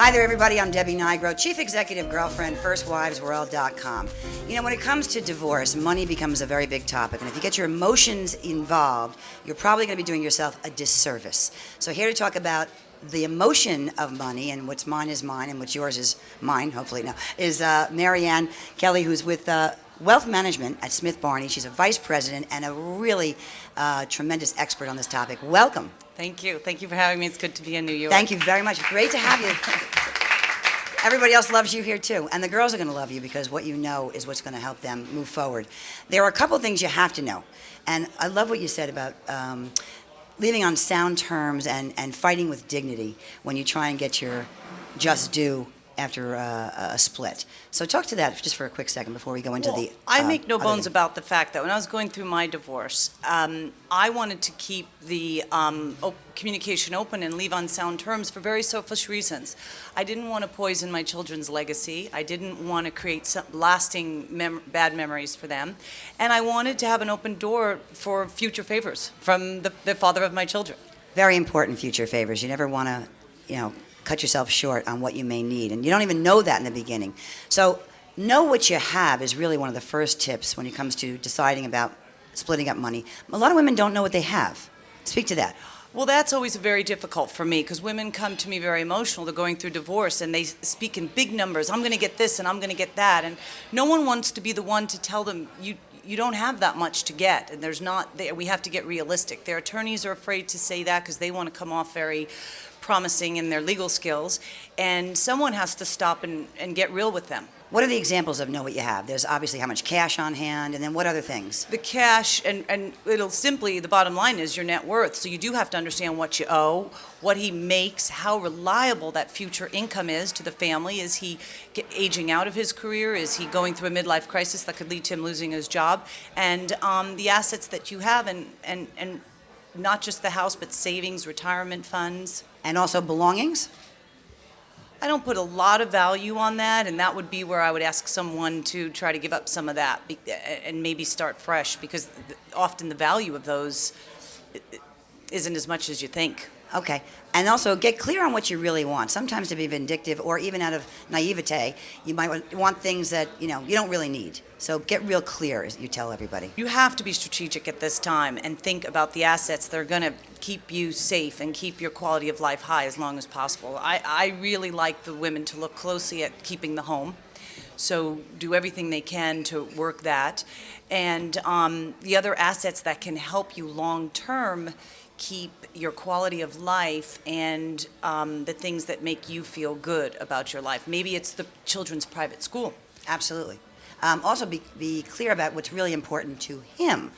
Hi there, everybody. I'm Debbie Nigro, Chief Executive Girlfriend, FirstWivesWorld.com. You know, when it comes to divorce, money becomes a very big topic. And if you get your emotions involved, you're probably going to be doing yourself a disservice. So here to talk about the emotion of money, and what's mine is mine, and what's yours is mine, hopefully no, is Maryann Kelly, who's with Wealth Management at Smith Barney. She's a vice president and a really tremendous expert on this topic. Welcome. Thank you. Thank you for having me. It's good to be in New York. Thank you very much. Great to have you. Everybody else loves you here too. And the girls are going to love you because what you know is what's going to help them move forward. There are a couple things you have to know. And I love what you said about leaving on sound terms and fighting with dignity when you try and get your just due after a split. So talk to that just for a quick second before we go into the I make no bones thing. about the fact that when I was going through my divorce, I wanted to keep the communication open and leave on sound terms for very selfish reasons. I didn't want to poison my children's legacy. I didn't want to create some lasting bad memories for them. And I wanted to have an open door for future favors from the father of my children. Very important future favors. You never want to, cut yourself short on what you may need. And you don't even know that in the beginning. So know what you have is really one of the first tips when it comes to deciding about splitting up money. A lot of women don't know what they have. Speak to that. Well, that's always very difficult for me because women come to me very emotional. They're going through divorce and they speak in big numbers. I'm going to get this and I'm going to get that. And no one wants to be the one to tell them, you don't have that much to get. And we have to get realistic. Their attorneys are afraid to say that because they want to come off very promising in their legal skills, and someone has to stop and get real with them. What are the examples of know what you have? There's obviously how much cash on hand, and then what other things? The cash, and it'll simply, the bottom line is your net worth. So you do have to understand what you owe, what he makes, how reliable that future income is to the family. Is he aging out of his career? Is he going through a midlife crisis that could lead to him losing his job? And the assets that you have, and not just the house, but savings, retirement funds. And also belongings? I don't put a lot of value on that, and that would be where I would ask someone to try to give up some of that and maybe start fresh, because often the value of those isn't as much as you think. Okay. And also get clear on what you really want. Sometimes to be vindictive or even out of naivete, you might want things that, you don't really need. So get real clear, as you tell everybody. You have to be strategic at this time and think about the assets that are going to keep you safe and keep your quality of life high as long as possible. I really like the women to look closely at keeping the home. So do everything they can to work that. And the other assets that can help you long term keep your quality of life and the things that make you feel good about your life. Maybe it's the children's private school. Absolutely. Also be clear about what's really important to him,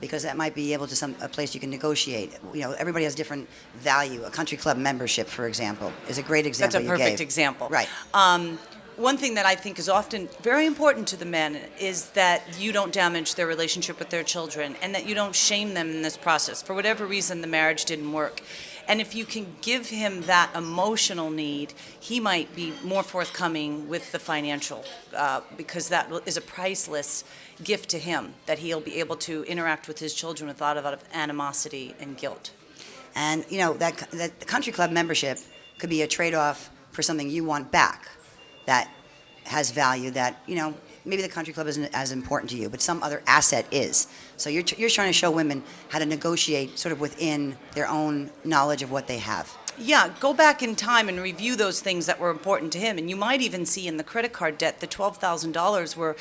because that might be able to a place you can negotiate. Everybody has different value. A country club membership, for example, is a great example. That's a perfect example. Right. One thing that I think is often very important to the men is that you don't damage their relationship with their children and that you don't shame them in this process. For whatever reason, the marriage didn't work. And if you can give him that emotional need, he might be more forthcoming with the financial, because that is a priceless gift to him, that he'll be able to interact with his children without a lot of animosity and guilt. And, that country club membership could be a trade-off for something you want back that has value that, maybe the country club isn't as important to you, but some other asset is. So you're trying to show women how to negotiate sort of within their own knowledge of what they have. Yeah, go back in time and review those things that were important to him. And you might even see in the credit card debt, the $12,000 were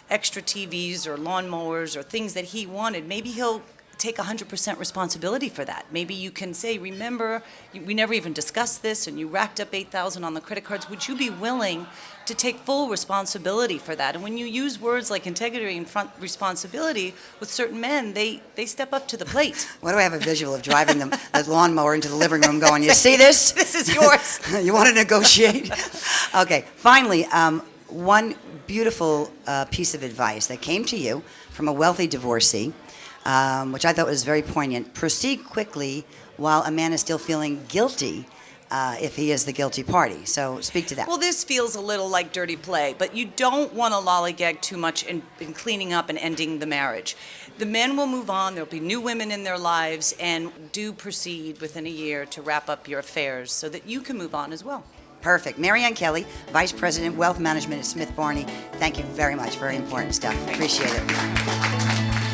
extra TVs or lawnmowers or things that he wanted. Maybe he'll take 100% responsibility for that. Maybe you can say, remember, we never even discussed this, and you racked up $8,000 on the credit cards. Would you be willing to take full responsibility for that? And when you use words like integrity and front responsibility with certain men, they step up to the plate. Why do I have a visual of driving the lawnmower into the living room going, you see this? This is yours. You want to negotiate? Okay, finally, one beautiful piece of advice that came to you from a wealthy divorcee, which I thought was very poignant. Proceed quickly while a man is still feeling guilty if he is the guilty party. So speak to that. Well, this feels a little like dirty play, but you don't want to lollygag too much in cleaning up and ending the marriage. The men will move on. There'll be new women in their lives, and do proceed within a year to wrap up your affairs so that you can move on as well. Perfect. Maryann Kelly, Vice President, Wealth Management at Smith Barney. Thank you very much. Very important stuff. Appreciate it.